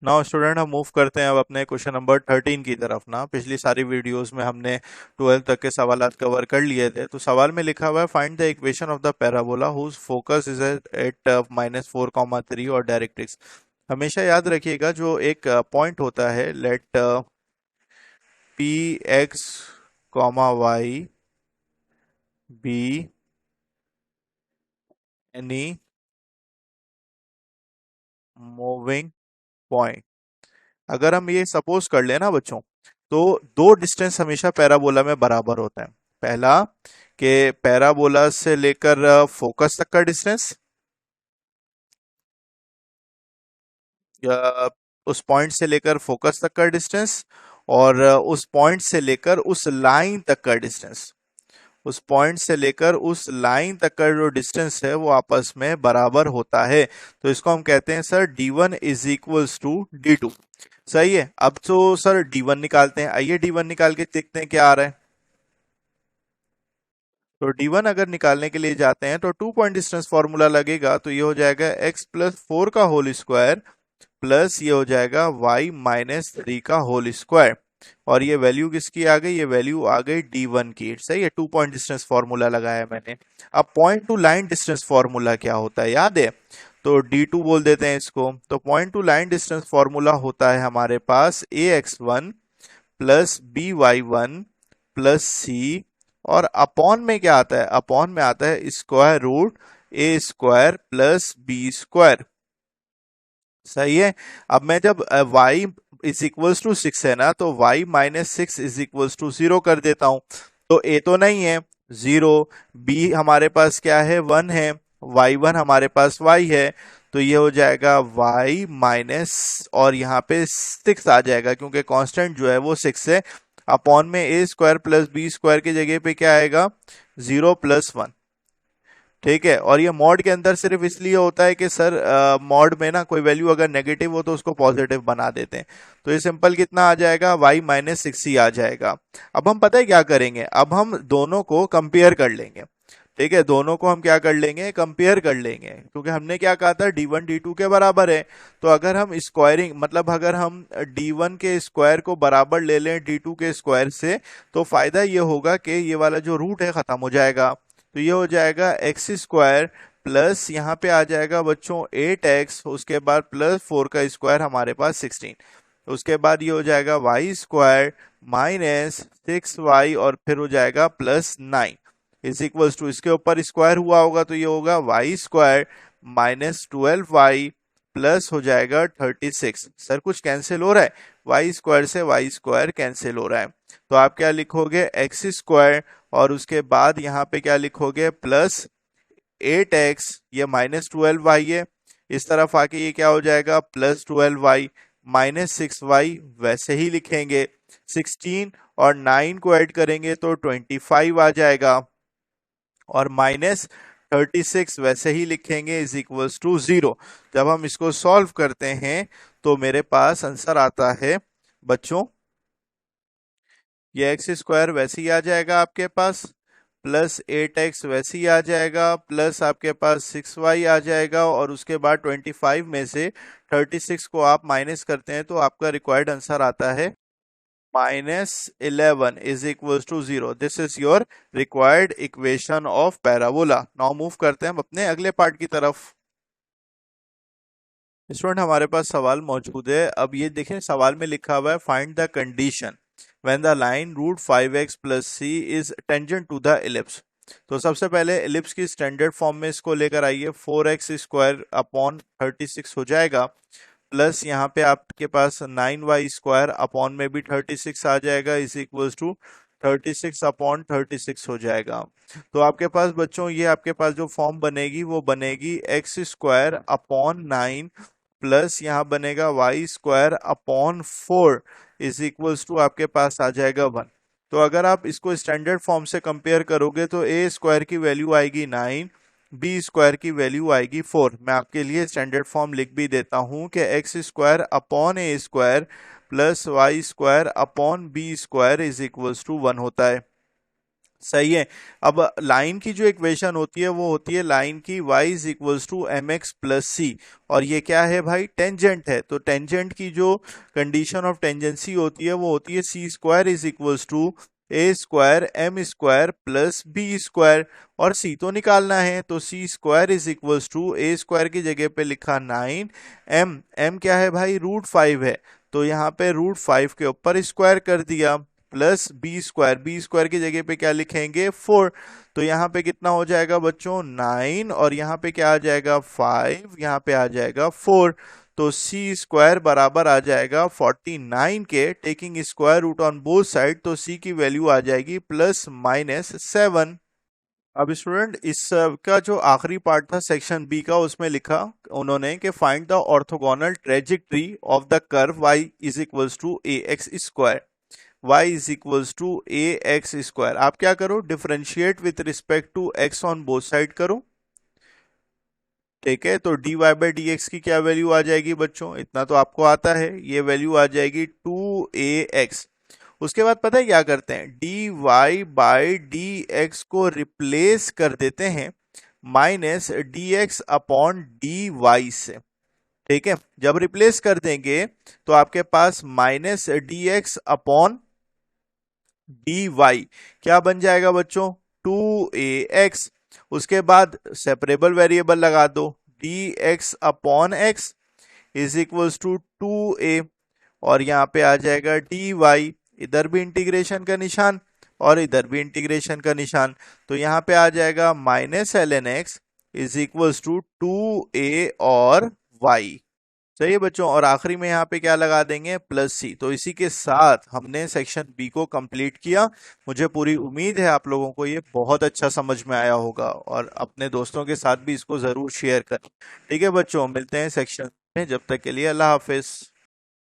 Now student हम move करते हैं अब अपने क्वेश्चन नंबर 13 की तरफ ना। पिछली सारी वीडियोस में हमने 12 तक के सवाल कवर कर लिए थे। तो सवाल में लिखा हुआ है find the equation of the parabola whose focus is at -4,3 और डायरेक्ट्रिक्स। हमेशा याद रखिएगा जो एक पॉइंट होता है, let p x comma y be any moving point. अगर हम ये सपोज कर लेना बच्चों, तो दो डिस्टेंस हमेशा पैराबोला में बराबर होता है। पहला कि पैराबोला से लेकर फोकस तक का डिस्टेंस, या उस पॉइंट से लेकर फोकस तक का डिस्टेंस, और उस पॉइंट से लेकर उस लाइन तक का डिस्टेंस। उस पॉइंट से लेकर उस लाइन तक का जो डिस्टेंस है वो आपस में बराबर होता है। तो इसको हम कहते हैं sir d1 is equals to d2। सही है। अब तो सर d1 निकालते हैं। आइए d1 निकाल के देखते हैं क्या आ रहा है। तो d1 अगर निकालने के लिए जाते हैं तो 2 पॉइंट डिस्टेंस फॉर्मूला लगेगा। तो ये हो जाएगा x+4 का होल स्क्वायर प्लस ये हो जाएगा y-3 का होल स्क्वायर। और ये वैल्यू किसकी आ गई? ये वैल्यू आ गई d1 की। सही है। 2 पॉइंट डिस्टेंस फॉर्मूला लगाया मैंने। अब point two line distance formula क्या होता है याद है? तो d2 बोल देते हैं इसको। तो point two line distance formula होता है हमारे पास ax1 plus by1 plus c, और अपॉन में क्या आता है? अपॉन में आता है स्क्वायर रूट ए स्क्वायर प्लस बी स्क्वायर। सही है। अब मैं जब y इज इक्वल्स टू 6 है ना, तो y-6 इज इक्वल्स टू 0 कर देता हूं। तो a तो नहीं है, 0। b हमारे पास क्या है? 1 है। y1 हमारे पास y है। तो ये हो जाएगा y माइनस, और यहाँ पे 6 आ जाएगा क्योंकि कांस्टेंट जो है वो 6 है। अपॉन में ए स्क्वायर प्लस बी स्क्वायर की जगह पे क्या आएगा? 0+1। ठीक है। और ये मॉड के अंदर सिर्फ इसलिए होता है कि सर मॉड में ना कोई वैल्यू अगर नेगेटिव हो तो उसको पॉजिटिव बना देते हैं। तो ये सिंपल कितना आ जाएगा? y-6 ही आ जाएगा। अब हम पता है क्या करेंगे? अब हम दोनों को कंपेयर कर लेंगे। ठीक है, दोनों को हम क्या कर लेंगे? कंपेयर कर लेंगे, क्योंकि हमने क्या कहा था? d1 d2 के बराबर है। तो अगर हम स्क्वायरिंग, मतलब अगर हम d1 के स्क्वायर को बराबर ले लें d2 के स्क्वायर से, तो फायदा ये होगा कि ये वाला जो रूट है खत्म हो जाएगा। तो ये हो जाएगा एक्स स्क्वायर प्लस यहाँ पे आ जाएगा बच्चों 8x, उसके बाद प्लस 4 का स्क्वायर हमारे पास 16। उसके बाद ये हो जाएगा वाई स्क्वायर माइनस 6y, और फिर हो जाएगा प्लस 9 इज इक्वल्स टू, इसके ऊपर स्क्वायर हुआ होगा तो ये होगा वाई स्क्वायर -12y प्लस हो जाएगा 36। सर कुछ कैंसिल हो रहा है? वाई स्क्वायर से वाई स्क्वायर कैंसिल हो रहा है। तो आप क्या लिखोगे? एक्स स्क्वायर, और उसके बाद यहाँ पे क्या लिखोगे? प्लस 8x, ये -12y है। इस तरफ आके ये क्या हो जाएगा? +12y -6y, वैसे ही लिखेंगे। 16 और 9 को ऐड करेंगे तो 25 आ जाएगा, और -36 वैसे ही लिखेंगे इज इक्वल्स टू 0। जब हम इसको सॉल्व करते हैं तो मेरे पास आंसर आता है बच्चों, ये एक्स स्क्वायर वैसे ही आ जाएगा आपके पास, प्लस 8x वैसे ही आ जाएगा, प्लस आपके पास 6y आ जाएगा, और उसके बाद 25 में से 36 को आप माइनस करते हैं तो आपका रिक्वायर्ड आंसर आता है -11 is equal to 0। This is your required equation of parabola. Now move करते हैं हम अपने अगले पार्ट की तरफ। स्टूडेंट हमारे पास सवाल मौजूद है। अब ये देखें, सवाल में लिखा हुआ है find the condition when the line √5x plus c is tangent to the ellipse. तो सबसे पहले इलिप्स की स्टैंडर्ड फॉर्म में इसको लेकर आइए। 4x स्क्वायर अपॉन 36 हो जाएगा, प्लस यहाँ पे आपके पास 9y स्क्वायर अपॉन में भी 36 आ जाएगा इज इक्वल्स टू 36 अपॉन 36 हो जाएगा। तो आपके पास बच्चों ये आपके पास जो फॉर्म बनेगी वो बनेगी एक्स स्क्वायर अपॉन 9 प्लस यहाँ बनेगा y square upon 4 is equals to आपके पास आ जाएगा 1। तो अगर आप इसको स्टैंडर्ड फॉर्म से कंपेयर करोगे तो ए स्क्वायर की वैल्यू आएगी 9, बी स्क्वायर की वैल्यू आएगी 4। मैं आपके लिए स्टैंडर्ड फॉर्म लिख भी देता हूं कि x square upon a square plus y square upon b square is equals to 1 होता है। सही है। अब लाइन की जो इक्वेशन होती है वो होती है लाइन की y is equals to m x plus c, और ये क्या है भाई, टेंजेंट है। तो टेंजेंट की जो कंडीशन ऑफ टेंजेंसी होती है वो होती है c square is equals to a square m square plus b square, और सी तो निकालना है, तो c square is equals to a square की जगह पे लिखा 9, एम क्या है भाई, √5 है, तो यहाँ पे √5 के ऊपर स्क्वायर कर दिया, प्लस बी स्क्वायर की जगह पे क्या लिखेंगे 4, तो यहाँ पे कितना हो जाएगा बच्चों 9, और यहाँ पे क्या आ जाएगा 5, यहाँ पे आ जाएगा 4, तो सी स्क्वायर बराबर आ जाएगा 49 के, taking square root on both side, तो सी की वैल्यू आ जाएगी +-7। अब स्टूडेंट इस का जो आखिरी पार्ट था सेक्शन बी का, उसमें लिखा उन्होंने कि find the orthogonal trajectory of the curve y is equals to a x square, y is equals to a x square. आप क्या करो, differentiate with respect to x on both side करो, ठीक है। तो dy बाई डी एक्स की क्या value आ जाएगी बच्चों, इतना तो आपको आता है, ये वैल्यू आ जाएगी 2ax। उसके बाद पता है क्या करते हैं, dy बाई डी एक्स को रिप्लेस कर देते हैं माइनस dx अपॉन dy से, ठीक है। जब रिप्लेस कर देंगे तो आपके पास माइनस dx अपॉन dy क्या बन जाएगा बच्चों, 2ax। उसके बाद सेपरेबल वेरिएबल लगा दो, dx upon x is equals to 2a, और यहाँ पे आ जाएगा dy, इधर भी इंटीग्रेशन का निशान और इधर भी इंटीग्रेशन का निशान, तो यहाँ पे आ जाएगा -ln x is equals to 2a और y। सही है बच्चों, और आखिरी में यहाँ पे क्या लगा देंगे +c। तो इसी के साथ हमने सेक्शन बी को कंप्लीट किया। मुझे पूरी उम्मीद है आप लोगों को ये बहुत अच्छा समझ में आया होगा, और अपने दोस्तों के साथ भी इसको जरूर शेयर करें। ठीक है बच्चों, मिलते हैं सेक्शन में, जब तक के लिए अल्लाह हाफिज।